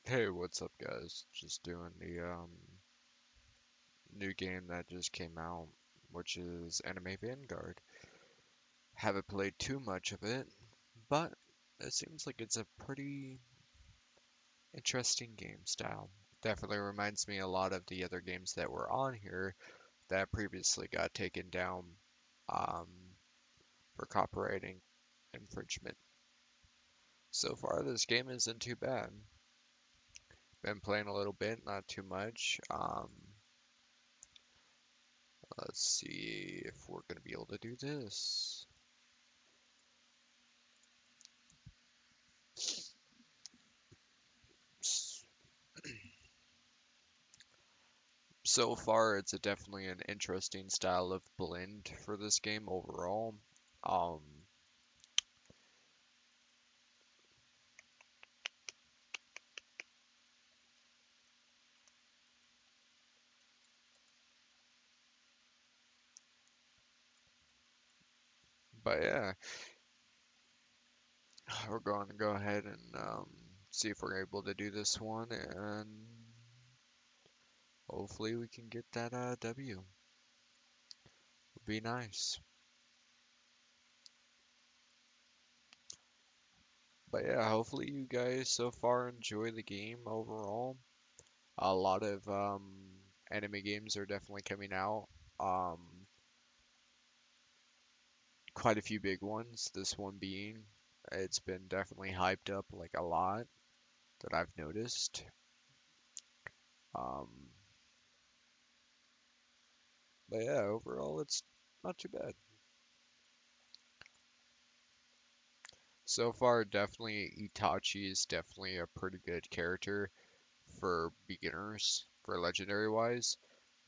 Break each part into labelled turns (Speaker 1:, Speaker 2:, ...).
Speaker 1: Hey, what's up, guys? Just doing the new game that just came out, which is Anime Vanguard. Haven't played too much of it, but it seems like it's a pretty interesting game style. Definitely reminds me a lot of the other games that were on here that previously got taken down um, for copywriting infringement. So far, this game isn't too bad. Been playing a little bit, not too much. Let's see if we're going to be able to do this. So far, it's definitely an interesting style of blend for this game overall. Um, but yeah, we're going to go ahead and see if we're able to do this one, and hopefully we can get that W. Would be nice. But yeah, hopefully you guys so far enjoy the game overall. A lot of anime games are definitely coming out. Um, Quite a few big ones. This one being, it's been definitely hyped up like a lot that I've noticed. Um, but yeah, overall, it's not too bad. So far, definitely Itachi is definitely a pretty good character for beginners, for legendary wise,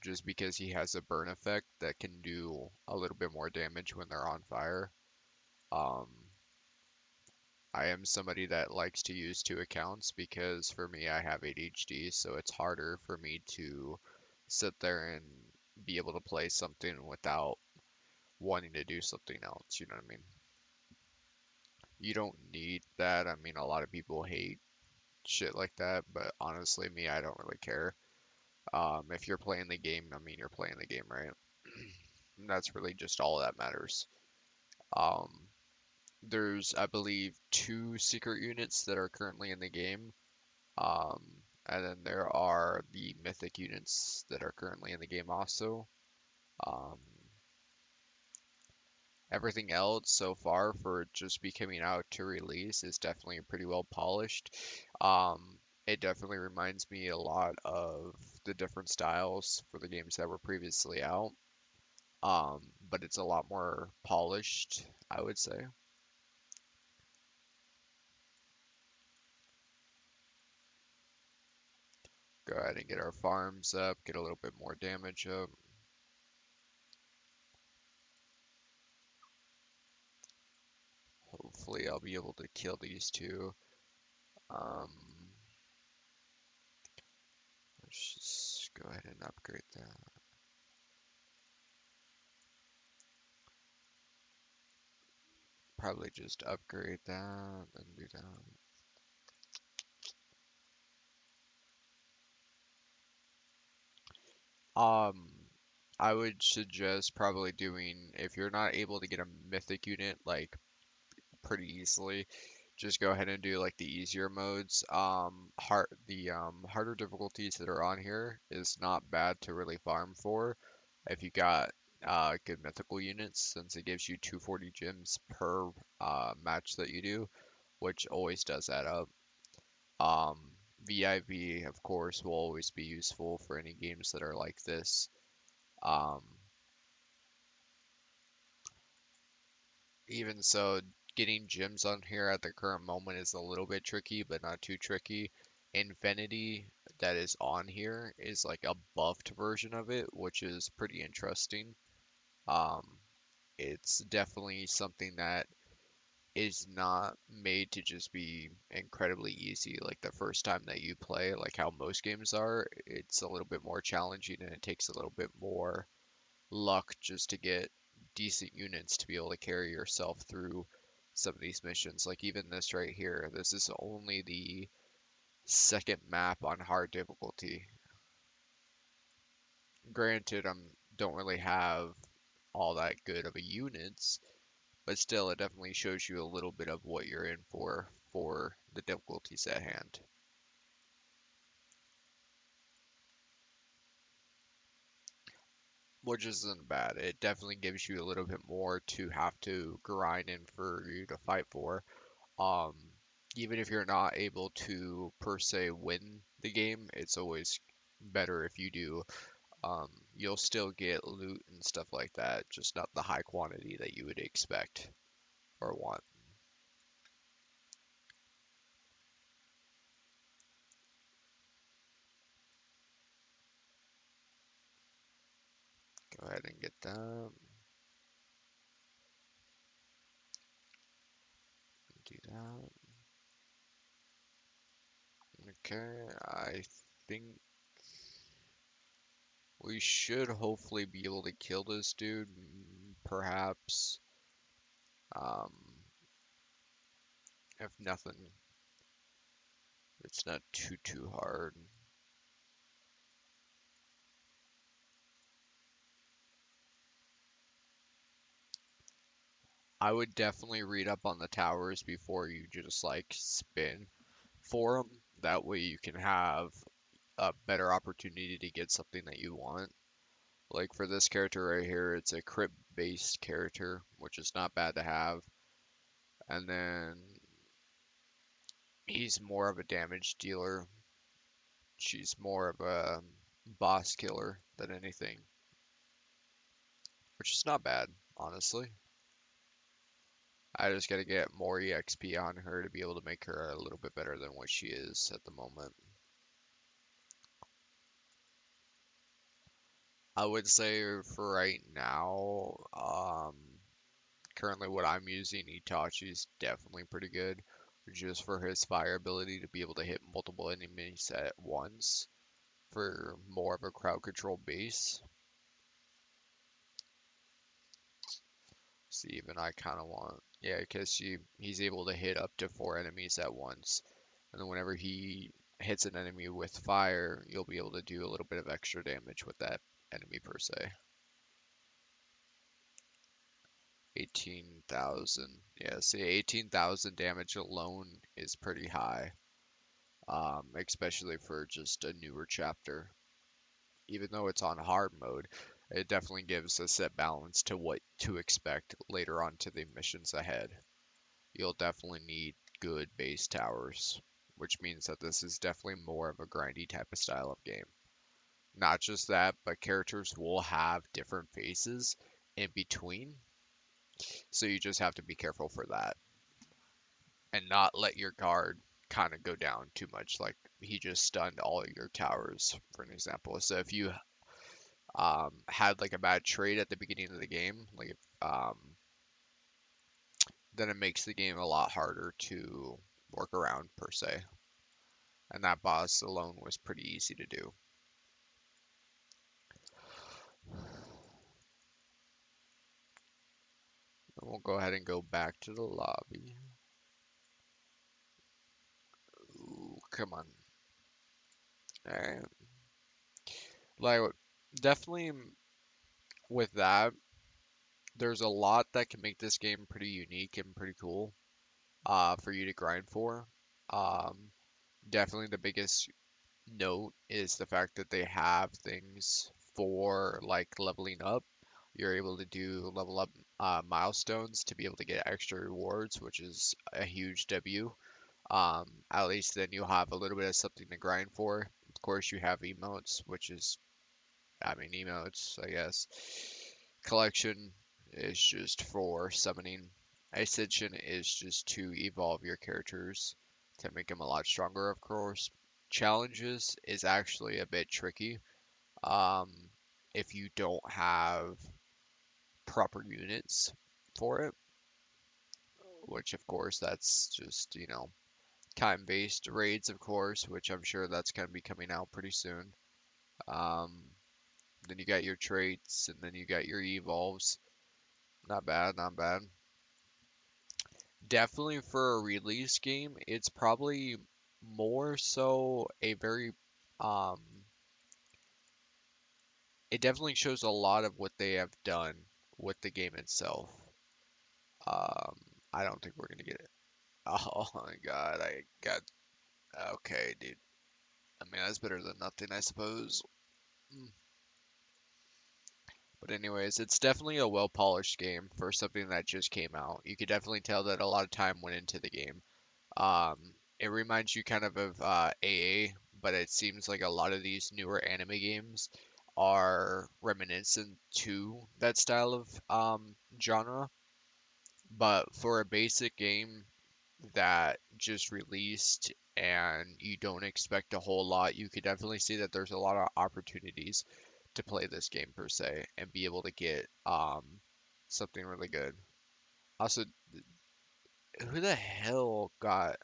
Speaker 1: just because he has a burn effect that can do a little bit more damage when they're on fire. Um, I am somebody that likes to use two accounts because for me, I have ADHD, so it's harder for me to sit there and be able to play something without wanting to do something else. You know what I mean? You don't need that. I mean, a lot of people hate shit like that, but honestly, me, I don't really care. If you're playing the game, I mean, you're playing the game, right? And that's really just all that matters. Um, there's, I believe, two secret units that are currently in the game. Um, and then there are the mythic units that are currently in the game also. Um, Everything else so far for just be coming out to release is definitely pretty well polished. It definitely reminds me a lot of the different styles for the games that were previously out. But it's a lot more polished, I would say. Go ahead and get our farms up, get a little bit more damage up. Hopefully I'll be able to kill these two. Um, let's just go ahead and upgrade that. Probably just upgrade that and do that. Um, I would suggest probably doing, if you're not able to get a mythic unit like pretty easily, just go ahead and do like the easier modes. Harder difficulties that are on here is not bad to really farm for if you got good mythical units, since it gives you 240 gems per match that you do, which always does add up. VIP, of course, will always be useful for any games that are like this. Um, Even so, getting gems on here at the current moment is a little bit tricky, but not too tricky. Infinity that is on here is like a buffed version of it, which is pretty interesting. Um, it's definitely something that is not made to just be incredibly easy like the first time that you play, like how most games are. It's a little bit more challenging and it takes a little bit more luck just to get decent units to be able to carry yourself through some of these missions. Like even this right here, this is only the second map on hard difficulty. Granted, don't really have all that good of a units, but still, it definitely shows you a little bit of what you're in for the difficulties at hand. Which isn't bad. It definitely gives you a little bit more to have to grind in for you to fight for. Um, Even if you're not able to per se win the game, it's always better if you do. You'll still get loot and stuff like that, just not the high quantity that you would expect or want. Go ahead and get that. Do that. Okay, I think we should hopefully be able to kill this dude. Perhaps. Um, if nothing, it's not too hard. I would definitely read up on the towers before you just like spin for them. That way you can have a better opportunity to get something that you want. Like for this character right here, it's a crit based character, which is not bad to have. And then he's more of a damage dealer. She's more of a boss killer than anything, which is not bad, honestly. I just gotta get more EXP on her to be able to make her a little bit better than what she is at the moment. I would say for right now, currently what I'm using, Itachi's definitely pretty good, just for his fire ability to be able to hit multiple enemies at once for more of a crowd control base. See, even I kind of want, yeah, because he's able to hit up to 4 enemies at once, and then whenever he hits an enemy with fire, you'll be able to do a little bit of extra damage with that enemy per se. 18,000. Yeah, see, 18,000 damage alone is pretty high, especially for just a newer chapter. Even though it's on hard mode, it definitely gives a set balance to what to expect later on to the missions ahead. You'll definitely need good base towers, which means that this is definitely more of a grindy type of style of game. Not just that, but characters will have different phases in between, so you just have to be careful for that and not let your guard kind of go down too much. Like he just stunned all of your towers, for an example. So if you had like a bad trade at the beginning of the game, like then it makes the game a lot harder to work around per se. And that boss alone was pretty easy to do. And we'll go ahead and go back to the lobby. Ooh, come on. Alright. Like, definitely with that, there's a lot that can make this game pretty unique and pretty cool for you to grind for. Um, Definitely the biggest note is the fact that they have things for like leveling up. You're able to do level up milestones to be able to get extra rewards, which is a huge W. At least then you'll have a little bit of something to grind for. Of course, you have emotes, which is, I mean, emotes, I guess. Collection is just for summoning. Ascension is just to evolve your characters to make them a lot stronger, of course. Challenges is actually a bit tricky um, if you don't have proper units for it, which of course that's just, time-based raids, of course, which I'm sure that's going to be coming out pretty soon. Um, then you got your traits, and then you got your evolves. Not bad, not bad. Definitely for a release game, it's probably more so a very um it definitely shows a lot of what they have done with the game itself. Um, I don't think we're gonna get it. Oh my God, I got okay, dude. I mean, that's better than nothing, I suppose. Mm. But anyways, it's definitely a well-polished game for something that just came out. You could definitely tell that a lot of time went into the game. It reminds you kind of AA, but it seems like a lot of these newer anime games are reminiscent to that style of genre. But for a basic game that just released and you don't expect a whole lot, you could definitely see that there's a lot of opportunities to play this game per se and be able to get something really good. Also, who the hell got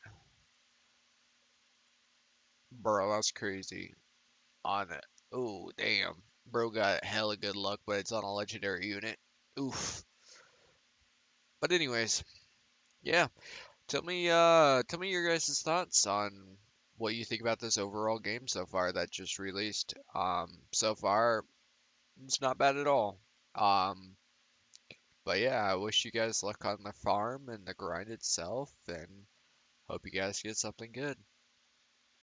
Speaker 1: bro? That's crazy on it. Oh damn, bro got hella good luck, but it's on a legendary unit. Oof. But anyways, yeah. Tell me your guys' thoughts on what you think about this overall game so far that just released. So far, it's not bad at all. Um, but yeah, I wish you guys luck on the farm and the grind itself, and hope you guys get something good.